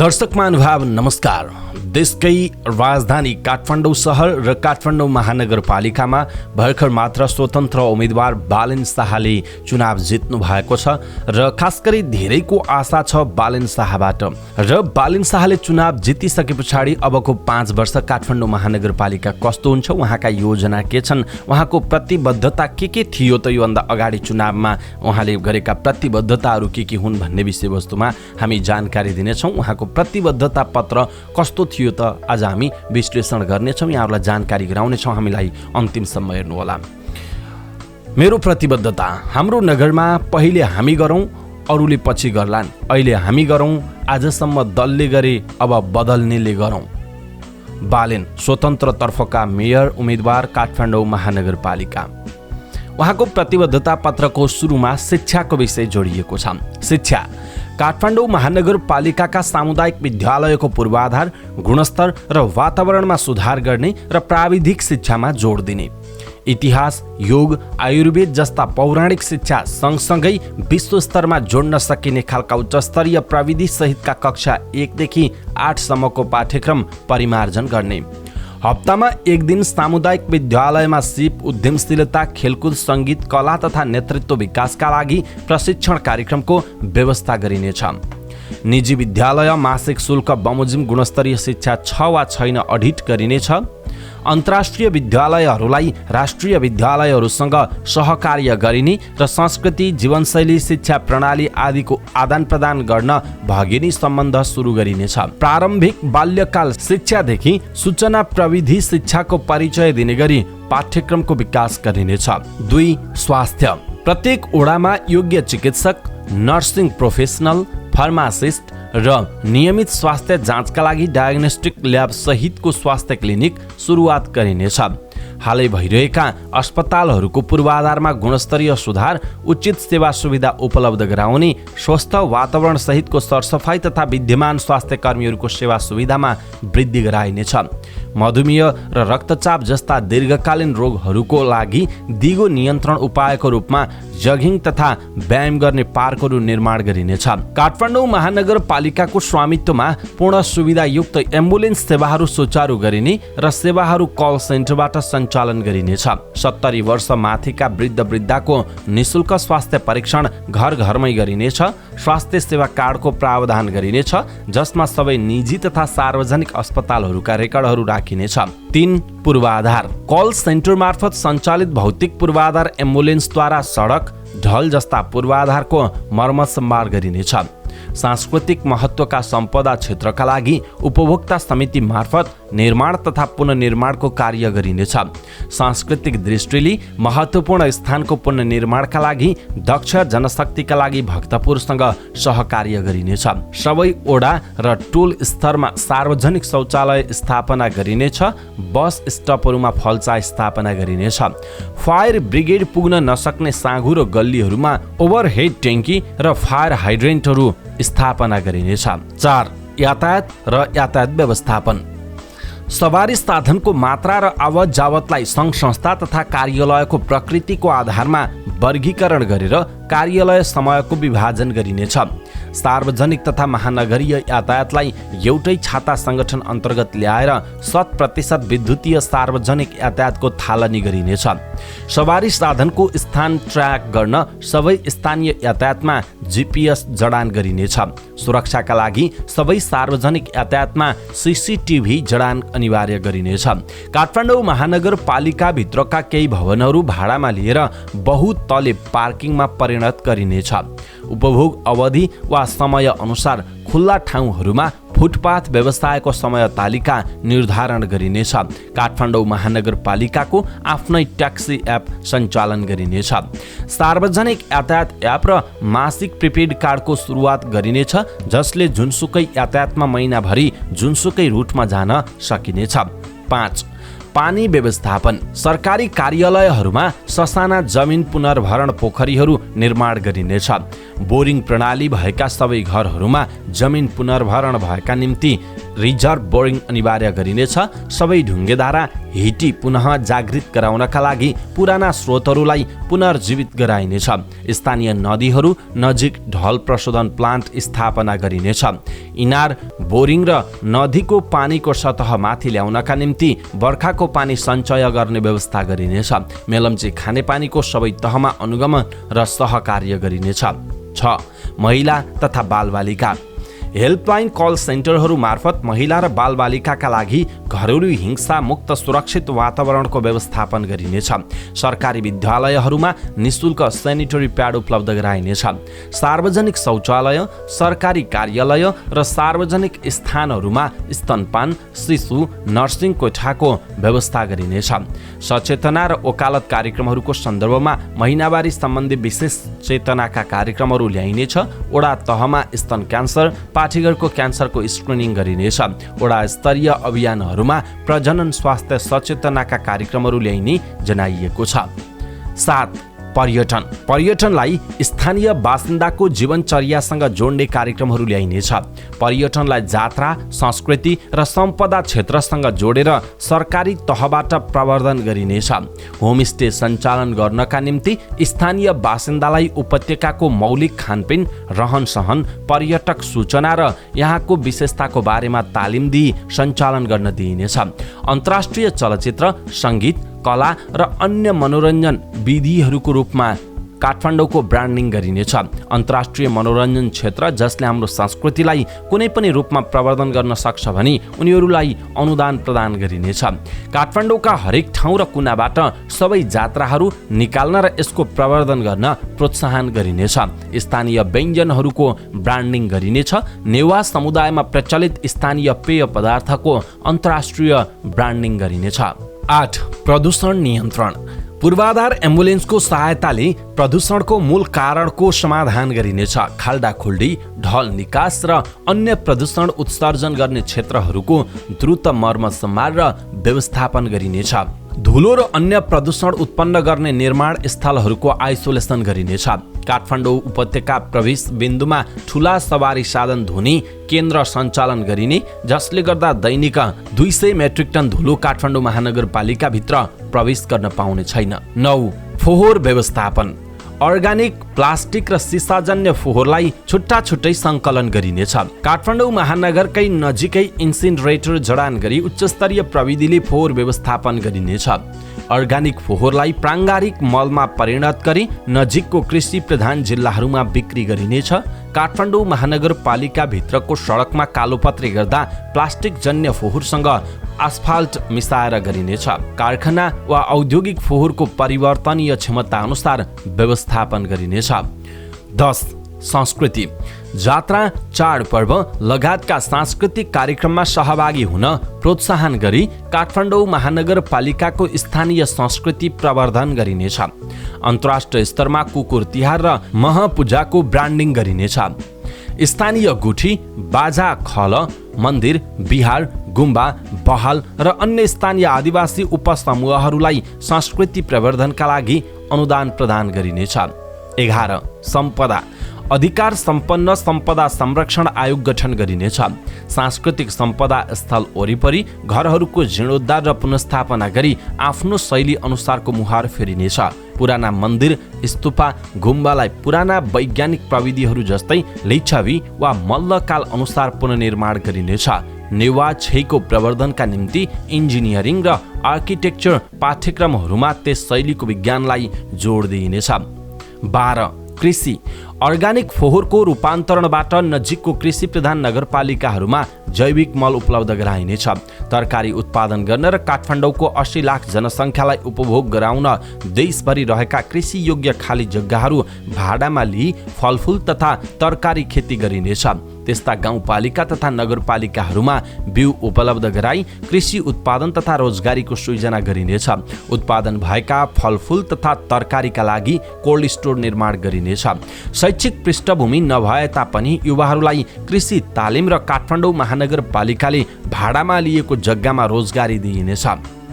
दर्शक महानुभाव नमस्कार। देशकै राजधानी काठमाडौँ सहर र काठमाडौँ महानगरपालिकामा भर्खर मात्र स्वतन्त्र उम्मेदवार बालेन शाहले चुनाव जित्नु भएको छ र खास गरी धेरैको आशा छ बालेन शाहबाट। र बालेन शाहले चुनाव जितिसके पछाडि अबको 5 वर्ष काठमाडौँ महानगरपालिका कस्तो हुन्छ, उहाँका योजना के छन्, उहाँको प्रतिबद्धता के थियो त योभन्दा अगाडि चुनावमा उहाँले गरेका प्रतिबद्धताहरू के हुन् भन्ने विषयवस्तुमा हामी जानकारी दिनेछौँ। उहाँको प्रतिबद्धता पत्र कस्तो थियो त आज हामी विश्लेषण गर्नेछौँ, यहाँहरूलाई जानकारी गराउनेछौँ। हामीलाई अन्तिमसम्म हेर्नुहोला। मेरो प्रतिबद्धता, हाम्रो नगरमा पहिले हामी गरौँ अरूले पछि गर्लान्, अहिले हामी गरौँ आजसम्म दलले गरे अब बदल्नेले गरौँ। बालेन स्वतन्त्र तर्फका मेयर उम्मेदवार काठमाडौँ महानगरपालिका। उहाँको प्रतिबद्धता पत्रको सुरुमा शिक्षाको विषय जोडिएको छ। शिक्षा, काठमाडौँ महानगरपालिकाका सामुदायिक विद्यालयको पूर्वाधार, गुणस्तर र वातावरणमा सुधार गर्ने र प्राविधिक शिक्षामा जोड दिने। इतिहास, योग, आयुर्वेद जस्ता पौराणिक शिक्षा सँगसँगै विश्वस्तरमा जोड्न सकिने खालका उच्चस्तरीय प्रविधि सहितका कक्षा 1 देखि 8 सम्मको पाठ्यक्रम परिमार्जन गर्ने। हप्तामा एक दिन सामुदायिक विद्यालयमा सिप, उद्यमशीलता, खेलकुद, सङ्गीत, कला तथा नेतृत्व विकासका लागि प्रशिक्षण कार्यक्रमको व्यवस्था गरिनेछ। निजी विद्यालय मासिक शुल्क बमोजिम गुणस्तरीय शिक्षा छ वा छैन अडिट गरिनेछ। अन्तर्राष्ट्रिय विद्यालयहरूलाई राष्ट्रिय विद्यालयहरूसँग सहकार्य गरिने र संस्कृति, जीवनशैली, शिक्षा प्रणाली आदिको आदान प्रदान गर्न भगिनी सम्बन्ध सुरु गरिनेछ। प्रारम्भिक बाल्यकाल शिक्षादेखि सूचना प्रविधि शिक्षाको परिचय दिने गरी पाठ्यक्रमको विकास गरिनेछ। 2. स्वास्थ्य, प्रत्येक वडामा योग्य चिकित्सक, नर्सिङ प्रोफेसनल, फार्मासिस्ट र नियमित स्वास्थ्य जाँचका लागि डायग्नोस्टिक ल्याब सहितको स्वास्थ्य क्लिनिक सुरुवात गरिनेछ। हालै भइरहेका अस्पतालहरूको पूर्वाधारमा गुणस्तरीय सुधार, उचित सेवा सुविधा उपलब्ध गराउने, स्वस्थ वातावरण सहितको सरसफाई तथा विद्यमान स्वास्थ्य कर्मीहरूको सेवा सुविधामा वृद्धि गराइनेछ। मधुमेह र रक्तचाप जस्ता दीर्घकालीन रोगहरूको लागि दिगो नियन्त्रण उपायको रूपमा जगिङ तथा व्यायाम गर्ने पार्कहरू निर्माण गरिनेछ। काठमाडौँ महानगरपालिकाको स्वामित्वमा पूर्ण सुविधायुक्त एम्बुलेन्स सेवाहरू सुचारू गरिने र सेवाहरू कल सेन्टरबाट सञ्चालन गरिनेछ। 70 वर्ष माथिका वृद्ध वृद्धाको निशुल्क स्वास्थ्य परीक्षण घर घरमै गरिनेछ। स्वास्थ्य सेवा कार्डको प्रावधान गरिनेछ, जसमा सबै निजी तथा सार्वजनिक अस्पतालहरूका रेकर्डहरू राखिनेछ। 3. पूर्वाधार, कल सेन्टर मार्फत सञ्चालित भौतिक पूर्वाधार एम्बुलेन्सद्वारा सडक, ढल जस्ता पूर्वाधारको मर्मत सम्भार गरिनेछ। सांस्कृतिक महत्त्वका सम्पदा क्षेत्रका लागि उपभोक्ता समिति मार्फत निर्माण तथा पुनर्निर्माणको कार्य गरिनेछ। सांस्कृतिक दृष्टिले महत्त्वपूर्ण स्थानको पुनर्निर्माणका लागि दक्ष जनशक्तिका लागि भक्तपुरसँग सहकार्य गरिनेछ। सबै वडा र टोल स्तरमा सार्वजनिक शौचालय स्थापना गरिनेछ। बस स्टपहरूमा फल्चा स्थापना गरिनेछ। फायर ब्रिगेड पुग्न नसक्ने साँघु र गल्लीहरूमा ओभरहेड ट्याङ्की र फायर हाइड्रेन्टहरू स्थापना गरिनेछ। 4. यातायात र यातायात व्यवस्थापन, सवारी साधनको मात्रा र आवत जावतलाई सङ्घ संस्था तथा कार्यालयको प्रकृतिको आधारमा वर्गीकरण गरेर कार्यालय समयको विभाजन गरिनेछ। सार्वजनिक तथा महानगरीय यातायातलाई एउटै छाता सङ्गठन अन्तर्गत ल्याएर 100% विद्युतीय सार्वजनिक यातायातको थालनी गरिनेछ। सवारी साधनको स्थान ट्र्याक गर्न सबै स्थानीय यातायातमा GPS जडान गरिनेछ। सुरक्षाका लागि सबै सार्वजनिक यातायातमा CCTV जडान अनिवार्य गरिनेछ। काठमाडौँ महानगरपालिकाभित्रका केही भवनहरू भाडामा लिएर बहुतले पार्किङमा परिणत गरिनेछ। उपभोग अवधि वा समय अनुसार खुल्ला ठाउँहरूमा फुटपाथ व्यवसायको समय तालिका निर्धारण गरिनेछ। काठमाडौँ महानगरपालिकाको आफ्नै ट्याक्सी एप सञ्चालन गरिनेछ। सार्वजनिक यातायात एप र मासिक प्रिपेड कार्डको सुरुवात गरिनेछ, जसले जुनसुकै यातायातमा महिनाभरि जुनसुकै रुटमा जान सकिनेछ। 5. पानी व्यवस्थापन, सरकारी कार्यालयहरूमा ससाना जमिन पुनर्भरण पोखरीहरू निर्माण गरिनेछ। बोरिङ प्रणाली भएका सबै घरहरूमा जमिन पुनर्भरण भएका निम्ति रिजर्भ बोरिङ अनिवार्य गरिनेछ। सबै ढुङ्गेधारा हिटी पुनः जागृत गराउनका लागि पुराना स्रोतहरूलाई पुनर्जीवित गराइनेछ। स्थानीय नदीहरू नजिक ढल प्रशोधन प्लान्ट स्थापना गरिनेछ। इनार, बोरिङ र नदीको पानीको सतह माथि ल्याउनका निम्ति बर्खाको पानी सञ्चय गर्ने व्यवस्था गरिनेछ। मेलम्ची खानेपानीको सबै तहमा अनुगमन र सहकार्य गरिनेछ। 6. महिला तथा बालबालिका हेल्पलाइन कल सेन्टरहरू मार्फत महिला र बालबालिकाका लागि घरेलु हिंसा मुक्त सुरक्षित वातावरणको व्यवस्थापन गरिनेछ। सरकारी विद्यालयहरूमा निशुल्क सेनिटरी प्याड उपलब्ध गराइनेछ। सार्वजनिक शौचालय, सरकारी कार्यालय र सार्वजनिक स्थानहरूमा स्तनपान, शिशु नर्सिङ कोठाको व्यवस्था गरिनेछ। सचेतना र वकालत कार्यक्रमहरूको सन्दर्भमा महिनावारी सम्बन्धी विशेष चेतनाका कार्यक्रमहरू ल्याइनेछ। वडा तहमा स्तन क्यान्सर, पाठीघरको क्यान्सरको स्क्रिनिङ गरिनेछ। वडा स्तरीय अभियानहरूमा प्रजनन स्वास्थ्य सचेतनाका कार्यक्रमहरू ल्याइने जनाइएको छ। 7. पर्यटनलाई स्थानीय बासिन्दाको जीवनचर्यासँग जोड्ने कार्यक्रमहरू ल्याइनेछ। पर्यटनलाई जात्रा, संस्कृति र सम्पदा क्षेत्रसँग जोडेर सरकारी तहबाट प्रवर्धन गरिनेछ। होमस्टे सञ्चालन गर्नका निम्ति स्थानीय बासिन्दालाई उपत्यकाको मौलिक खानपिन, रहनसहन, पर्यटक सूचना र यहाँको विशेषताको बारेमा तालिम दिई सञ्चालन गर्न दिइनेछ। अन्तर्राष्ट्रिय चलचित्र, सङ्गीत, कला र अन्य मनोरञ्जन विधिहरूको रूपमा काठमाडौँको ब्रान्डिङ गरिनेछ। अन्तर्राष्ट्रिय मनोरञ्जन क्षेत्र जसले हाम्रो संस्कृतिलाई कुनै पनि रूपमा प्रवर्धन गर्न सक्छ भने उनीहरूलाई अनुदान प्रदान गरिनेछ। काठमाडौँका हरेक ठाउँ र कुनाबाट सबै जात्राहरू निकाल्न र यसको प्रवर्धन गर्न प्रोत्साहन गरिनेछ। स्थानीय व्यञ्जनहरूको ब्रान्डिङ गरिनेछ। नेवा समुदायमा प्रचलित स्थानीय पेय पदार्थको अन्तर्राष्ट्रिय ब्रान्डिङ गरिनेछ। 8. प्रदूषण नियन्त्रण पूर्वाधार एम्बुलेन्सको सहायताले प्रदूषणको मूल कारणको समाधान गरिनेछ। खाल्डाखुल्डी, ढल निकास र अन्य प्रदूषण उत्सर्जन गर्ने क्षेत्रहरूको द्रुत मर्मतसम्मार र व्यवस्थापन गरिनेछ। धुलो र अन्य प्रदूषण उत्पन्न गर्ने निर्माण स्थलहरूको आइसोलेसन गरिनेछ। काठमाडौँ उपत्यका प्रवेश बिन्दुमा ठुला सवारी साधन धुने केन्द्र सञ्चालन गरिने, जसले गर्दा दैनिक 200 मेट्रिक टन धुलो काठमाडौँ महानगरपालिकाभित्र प्रवेश गर्न पाउने छैन। 9. फोहोर व्यवस्थापन अर्गानिक, प्लास्टिक र सिसाजन्य फोहोरलाई छुट्टा छुट्टै सङ्कलन गरिनेछ। काठमाडौँ महानगरकै नजिकै इन्सिनरेटर जडान गरी उच्चस्तरीय प्रविधिले फोहोर व्यवस्थापन गरिनेछ। अर्गानिक फोहोरलाई प्राङ्गारिक मलमा परिणत गरी नजिकको कृषि प्रधान जिल्लाहरूमा बिक्री गरिनेछ। काठमाडौँ महानगरपालिका भित्रको सडकमा कालोपत्रे गर्दा प्लास्टिक जन्य फोहोरसँग आस्फाल्ट मिसाएर गरिनेछ। कारखाना वा औद्योगिक फोहोरको परिवर्तनीय क्षमता अनुसार व्यवस्थापन गरिनेछ। 10. संस्कृति जात्रा, चाडपर्व लगायतका सांस्कृतिक कार्यक्रममा सहभागी हुन प्रोत्साहन गरी काठमाडौँ महानगरपालिकाको स्थानीय संस्कृति प्रवर्धन गरिनेछ। अन्तर्राष्ट्रिय स्तरमा कुकुर तिहार र महपूजाको ब्रान्डिङ गरिनेछ। स्थानीय गुठी, बाजा, खल, मन्दिर, बिहार, गुम्बा, बहाल र अन्य स्थानीय आदिवासी उपसमूहहरूलाई संस्कृति प्रवर्धनका लागि अनुदान प्रदान गरिनेछ। 11. सम्पदा अधिकार सम्पन्न सम्पदा संरक्षण आयोग गठन गरिनेछ। सांस्कृतिक सम्पदा स्थल वरिपरि घरहरूको जीर्णोद्धार र पुनर्स्थापना गरी आफ्नो शैली अनुसारको मुहार फेरिनेछ। पुराना मन्दिर, स्तूपा, गुम्बालाई पुराना वैज्ञानिक प्रविधिहरू जस्तै लिच्छवी वा मल्लकाल अनुसार पुनर्निर्माण गरिनेछ। नेवा क्षेको प्रवर्धनका निम्ति इन्जिनियरिङ र आर्किटेक्चर पाठ्यक्रमहरूमा त्यस शैलीको विज्ञानलाई जोड दिइनेछ। 12. कृषि अर्गानिक फोहोरको रूपान्तरणबाट नजिकको कृषि प्रधान नगरपालिकाहरूमा जैविक मल उपलब्ध गराइनेछ। तरकारी उत्पादन गर्न र काठमाडौँको 80 लाख जनसङ्ख्यालाई उपभोग गराउन देशभरि रहेका कृषि योग्य खाली जग्गाहरू भाडामा लिई फलफुल तथा तरकारी खेती गरिनेछ। त्यस्ता गाउँपालिका तथा नगरपालिकाहरूमा बिउ उपलब्ध गराई कृषि उत्पादन तथा रोजगारीको सृजना गरिनेछ। उत्पादन भएका फलफुल तथा तरकारीका लागि कोल्ड स्टोर निर्माण गरिनेछ। शैक्षिक पृष्ठभूमि नभए तापनि युवाहरूलाई कृषि तालिम र काठमाडौँ महानगरपालिकाले भाडामा लिएको जग्गामा रोजगारी दिइनेछ।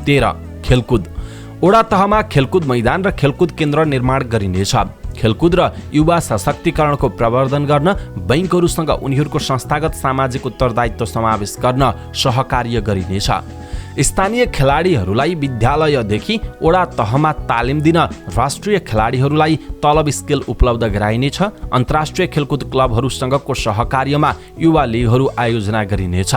13. खेलकुद वडा तहमा खेलकुद मैदान र खेलकुद केन्द्र निर्माण गरिनेछ। खेलकुद र युवा सशक्तिकरणको प्रवर्धन गर्न बैंकहरूसँग उनीहरूको संस्थागत सामाजिक उत्तरदायित्व समावेश गर्न सहकार्य गरिनेछ। स्थानीय खेलाडीहरूलाई विद्यालयदेखि वडा तहमा तालिम दिन राष्ट्रिय खेलाडीहरूलाई तलब स्केल उपलब्ध गराइनेछ। अन्तर्राष्ट्रिय खेलकुद क्लबहरूसँगको सहकार्यमा युवा लिगहरू आयोजना गरिनेछ।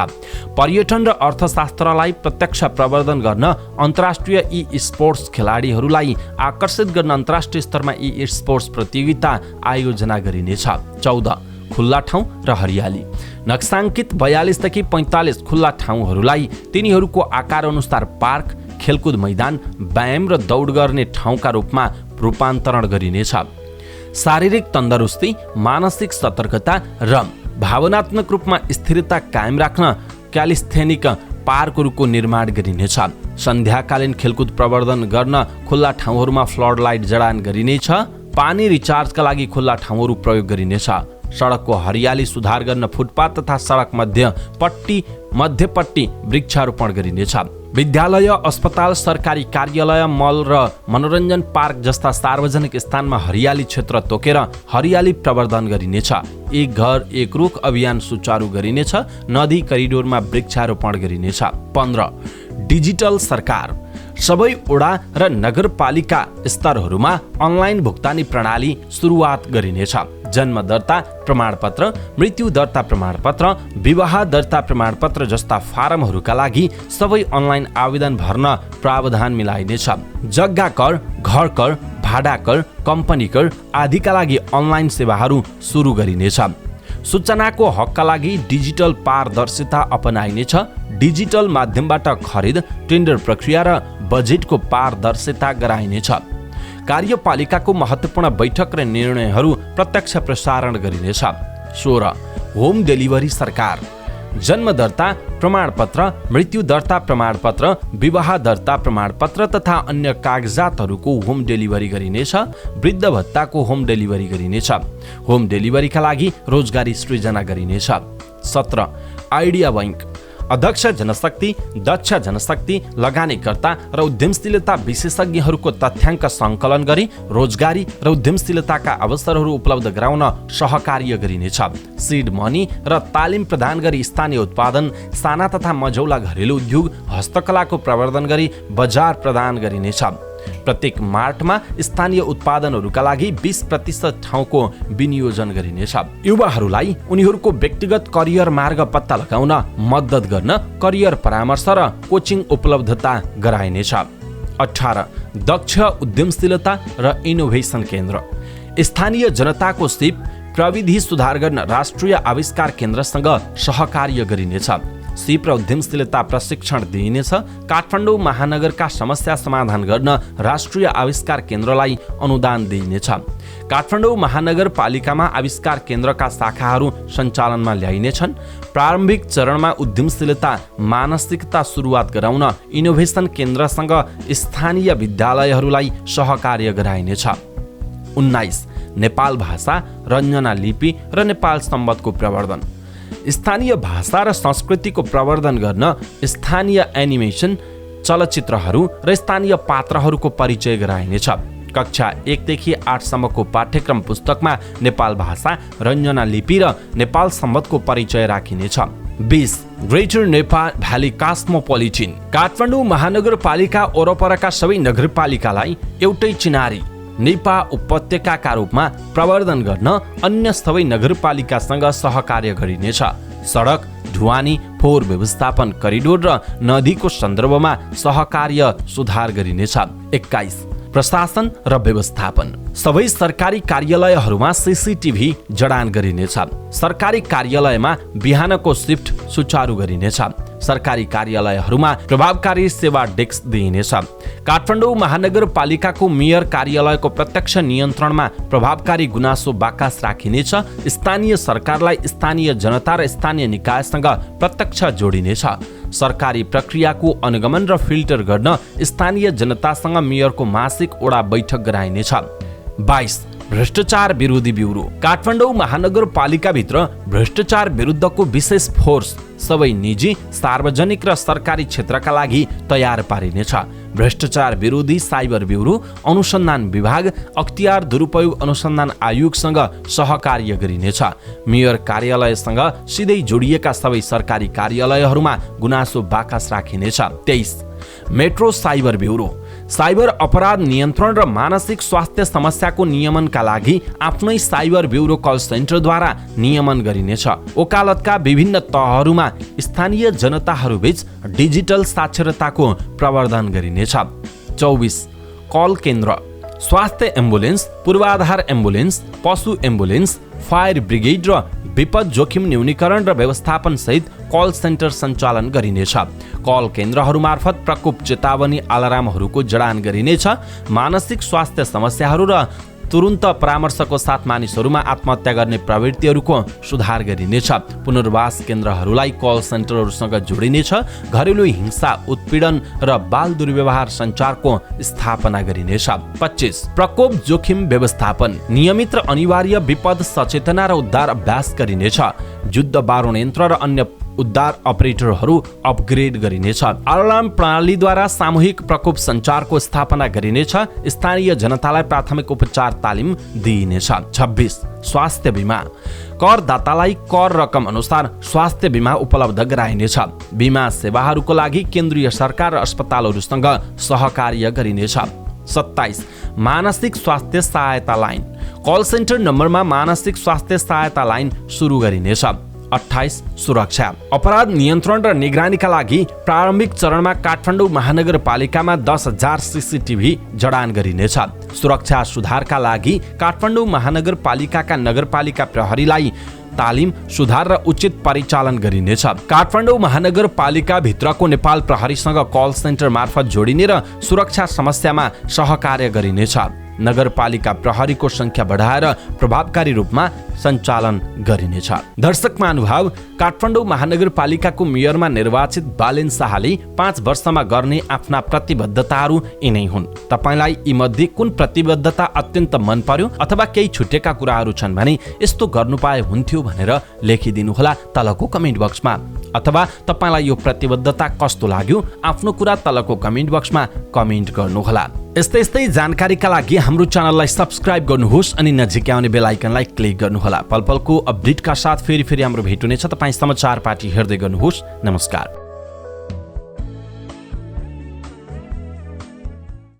पर्यटन र अर्थशास्त्रलाई प्रत्यक्ष प्रवर्धन गर्न अन्तर्राष्ट्रिय ई स्पोर्ट्स खेलाडीहरूलाई आकर्षित गर्न अन्तर्राष्ट्रिय स्तरमा ई स्पोर्ट्स प्रतियोगिता आयोजना गरिनेछ। 14 खुल्ला ठाउँ र हरियाली। नक्साङ्कित 42 देखि 45 खुल्ला ठाउँहरूलाई तिनीहरूको आकार अनुसार पार्क, खेलकुद मैदान, व्यायाम र दौड गर्ने ठाउँका रूपमा रूपान्तरण गरिनेछ। शारीरिक तन्दरुस्ती, मानसिक सतर्कता र भावनात्मक रूपमा स्थिरता कायम राख्न क्यालिस्थेनिक पार्कहरूको निर्माण गरिनेछ। सन्ध्याकालीन खेलकुद प्रवर्धन गर्न खुल्ला ठाउँहरूमा फ्लड लाइट जडान गरिनेछ। पानी रिचार्जका लागि खुल्ला ठाउँहरू प्रयोग गरिनेछ। सडकको हरियाली सुधार गर्न फुटपाथ तथा सडक मध्यपट्टि वृक्षारोपण गरिनेछ। विद्यालय, अस्पताल, सरकारी कार्यालय, मल र मनोरञ्जन पार्क जस्ता सार्वजनिक स्थानमा हरियाली क्षेत्र तोकेर हरियाली प्रवर्धन गरिनेछ। एक घर एक रुख अभियान सुचारू गरिनेछ। नदी करिडोरमा वृक्षारोपण गरिनेछ। 15 डिजिटल सरकार। सबै वडा र नगरपालिका स्तरहरूमा अनलाइन भुक्तानी प्रणाली सुरुवात गरिनेछ। जन्म दर्ता प्रमाणपत्र, मृत्यु दर्ता प्रमाणपत्र, विवाह दर्ता प्रमाणपत्र जस्ता फारमहरूका लागि सबै अनलाइन आवेदन भर्न प्रावधान मिलाइनेछ। जग्गा कर, घर कर, भाडा कर, कम्पनी कर आदिका लागि अनलाइन सेवाहरू सुरु गरिनेछ। सूचनाको हकका लागि डिजिटल पारदर्शिता अपनाइनेछ। डिजिटल माध्यमबाट खरिद, टेन्डर प्रक्रिया र बजेटको पारदर्शिता गराइनेछ। कार्यपालिकाको महत्त्वपूर्ण बैठक र निर्णयहरू प्रत्यक्ष प्रसारण गरिनेछ। 16 होम डेलिभरी सरकार। जन्म दर्ता प्रमाणपत्र, मृत्यु दर्ता प्रमाणपत्र, विवाह दर्ता प्रमाणपत्र तथा अन्य कागजातहरूको होम डेलिभरी गरिनेछ। वृद्ध भत्ताको होम डेलिभरी गरिनेछ। होम डेलिभरीका लागि रोजगारी सृजना गरिनेछ। 17 आइडिया बैंक। अध्यक्ष जनशक्ति, दक्ष जनशक्ति, लगानीकर्ता र उद्यमशीलता विशेषज्ञहरूको तथ्याङ्क सङ्कलन गरी रोजगारी र उद्यमशीलताका अवसरहरू उपलब्ध गराउन सहकार्य गरिनेछ। सिड मनी र तालिम प्रदान गरी स्थानीय उत्पादन, साना तथा मझौला घरेलु उद्योग, हस्तकलाको प्रवर्धन गरी बजार प्रदान गरिनेछ। प्रत्येक मार्टमा स्थानीय उत्पादनहरूका लागि 20% ठाउँको विनियोजन गरिनेछ। युवाहरूलाई उनीहरूको व्यक्तिगत करियर मार्ग पत्ता लगाउन मद्दत गर्न करियर परामर्श र कोचिङ उपलब्धता गराइनेछ। 18 दक्ष उद्यमशीलता र इनोभेसन केन्द्र। स्थानीय जनताको सिप प्रविधि सुधार गर्न राष्ट्रिय आविष्कार केन्द्रसँग सहकार्य गरिनेछ। सिप र उद्यमशीलता प्रशिक्षण दिइनेछ। काठमाडौँ महानगरका समस्या समाधान गर्न राष्ट्रिय आविष्कार केन्द्रलाई अनुदान दिइनेछ। काठमाडौँ महानगरपालिकामा आविष्कार केन्द्रका शाखाहरू सञ्चालनमा ल्याइनेछन्। प्रारम्भिक चरणमा उद्यमशीलता मानसिकता सुरुवात गराउन इनोभेसन केन्द्रसँग स्थानीय विद्यालयहरूलाई सहकार्य गराइनेछ। 19 नेपाल भाषा, रञ्जना लिपि र नेपाल सम्बन्धको प्रवर्धन। स्थानीय भाषा र संस्कृतिको प्रवर्धन गर्न स्थानीय एनिमेसन, चलचित्रहरू र स्थानीय पात्रहरूको परिचय गराइनेछ। कक्षा 1 देखि 8 सम्मको पाठ्यक्रम पुस्तकमा नेपाल भाषा, रञ्जना लिपि र नेपाल सम्बन्धको परिचय राखिनेछ। 20 ग्रेटर नेपाल भ्याली कास्मोपोलिटिन। काठमाडौँ महानगरपालिका वरपरका सबै नगरपालिकालाई एउटै चिनारी नेपा उपत्यकाका रूपमा प्रवर्धन गर्न अन्य सबै नगरपालिकासँग सहकार्य गरिनेछ। सडक, ढुवानी, फोहोर व्यवस्थापन, करिडोर र नदीको सन्दर्भमा सहकार्य सुधार गरिनेछ। 21 प्रशासन र व्यवस्थापन। सबै सरकारी कार्यालयहरूमा सीसीटीभी जडान गरिनेछ। सरकारी कार्यालयमा बिहानको शिफ्ट सुचारू गरिनेछ। सरकारी कार्यालयहरूमा प्रभावकारी सेवा डेस्क दिइनेछ। काठमाडौँ महानगरपालिकाको मेयर कार्यालयको प्रत्यक्ष नियन्त्रणमा प्रभावकारी गुनासो बाकस राखिनेछ। स्थानीय सरकारलाई स्थानीय जनता र स्थानीय निकायसँग प्रत्यक्ष जोडिनेछ। सरकारी प्रक्रियाको अनुगमन र फिल्टर गर्न स्थानीय जनतासँग मेयरको मासिक वडा बैठक गराइनेछ। 22 भ्रष्टाचार विरोधी ब्युरो। काठमाडौँ महानगरपालिकाभित्र भ्रष्टाचार विरुद्धको विशेष फोर्स सबै निजी, सार्वजनिक र सरकारी क्षेत्रका लागि तयार पारिनेछ। भ्रष्टाचार विरोधी साइबर ब्युरो अनुसन्धान विभाग अख्तियार दुरुपयोग अनुसन्धान आयोगसँग सहकार्य गरिनेछ। मेयर कार्यालयसँग सिधै जोडिएका सबै सरकारी कार्यालयहरूमा गुनासो बाकस राखिनेछ। 23 मेट्रो साइबर ब्युरो साइबर अपराध नियन्त्रण र मानसिक स्वास्थ्य समस्याको नियमनका लागि आफ्नै साइबर ब्युरो कल सेन्टरद्वारा नियमन गरिनेछ। वकालतका विभिन्न तहहरूमा स्थानीय जनताहरूबीच डिजिटल साक्षरताको प्रवर्धन गरिनेछ। 24 कल केन्द्र स्वास्थ्य एम्बुलेन्स, पूर्वाधार एम्बुलेन्स, पशु एम्बुलेन्स, फायर ब्रिगेड र विपद जोखिम न्यूनीकरण र व्यवस्थापन सहित कल सेन्टर सञ्चालन गरिनेछ। कल केन्द्रहरू मार्फत प्रकोप चेतावनी अलार्महरूको जडान गरिनेछ। मानसिक स्वास्थ्य समस्याहरू र तुरुन्त परामर्शको साथ मानिसहरूमा आत्महत्या गर्ने प्रवृत्तिहरूको सुधार गरिनेछ। पुनर्वास केन्द्रहरूलाई कल सेन्टरहरूसँग जोडिनेछ। घरेलु हिंसा, उत्पीडन र बाल दुर्व्यवहार सञ्चारको स्थापना गरिनेछ। 25 प्रकोप जोखिम व्यवस्थापन नियमित र अनिवार्य विपद सचेतना र उद्धार अभ्यास गरिनेछ। युद्ध बारुण यन्त्र र अन्य उद्धार अपरेटरहरू अपग्रेड गरिनेछ। अलार्म प्रणालीद्वारा सामूहिक प्रकोप सञ्चारको स्थापना गरिनेछ। स्थानीय जनतालाई प्राथमिक उपचार तालिम दिइनेछ। 26 स्वास्थ्य बिमा करदातालाई कर रकम अनुसार स्वास्थ्य बिमा उपलब्ध गराइनेछ। बिमा सेवाहरूको लागि केन्द्रीय सरकार र अस्पतालहरूसँग सहकार्य गरिनेछ। 27 मानसिक स्वास्थ्य सहायता लाइन कल सेन्टर नम्बरमा मानसिक स्वास्थ्य सहायता लाइन सुरु गरिनेछ। 28 सुरक्षा अपराध नियन्त्रण र निगरानीका लागि प्रारम्भिक चरणमा काठमाडौँ महानगरपालिकामा 10,000 सीसीटीभी जडान गरिनेछ। सुरक्षा सुधारका लागि काठमाडौँ महानगरपालिकाका नगरपालिका प्रहरीलाई तालिम, सुधार र उचित परिचालन गरिनेछ। काठमाडौँ महानगरपालिका भित्रको नेपाल प्रहरीसँग कल सेन्टर मार्फत जोडिने र सुरक्षा समस्यामा सहकार्य गरिनेछ। नगरपालिका प्रहरीको संख्या बढाएर प्रभावकारी रूपमा सञ्चालन गरिनेछ। दर्शक महानुभाव, काठमाडौँ महानगरपालिकाको मेयरमा निर्वाचित बालेन शाहले 5 वर्षमा गर्ने आफ्ना प्रतिबद्धताहरू यिनै हुन्। तपाईलाई यी मध्ये कुन प्रतिबद्धता अत्यन्त मन पर्यो अथवा केही छुटेका कुराहरू छन् भने यस्तो गर्नु पाए हुन्थ्यो भनेर लेखिदिनुहोला तलको कमेन्ट बक्समा। अथवा तपाईलाई यो प्रतिबद्धता कस्तो लाग्यो आफ्नो कुरा तलको कमेन्ट बक्समा कमेन्ट गर्नुहोला। यस्तै जानकारीका लागि हाम्रो च्यानललाई सब्स्क्राइब गर्नुहोस् अनि नजिकै आउने बेल आइकनलाई क्लिक गर्नुहोला। पलपलको अपडेटका साथ फेरि हाम्रो भेट हुनेछ। तपाईँ समाचार पार्टी हेर्दै गर्नुहोस्। नमस्कार।